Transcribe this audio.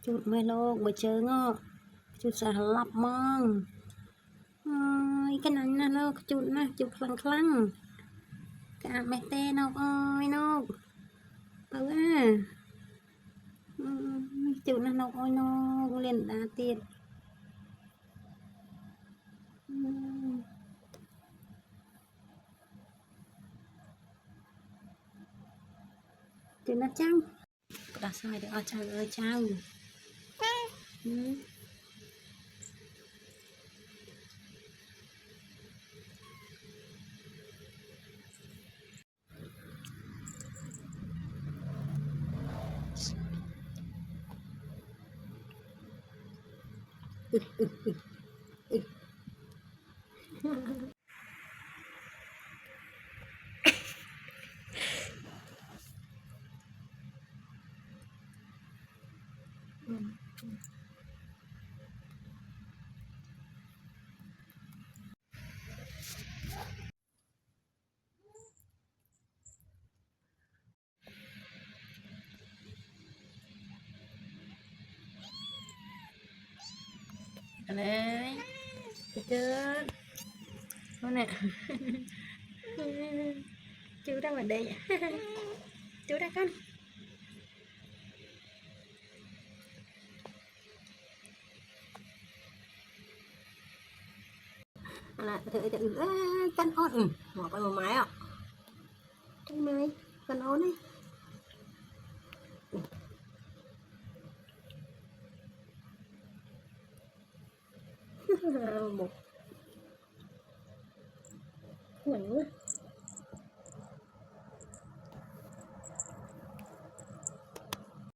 chút mày lô bởi chơi ngó chút sẽ lặp mong cái này nè nó chút khăn khăn cả mẹ tê nó ơi nó tớ à chút nó ơi nó liền đá tiệt chút nó trăng đã sai được ở trăng ơi trăng đấy chưa con nè chú đang ở đây chú đang con là thử căn ôn bỏ con một máy ạ cái máy căn ôn ấy một quẩn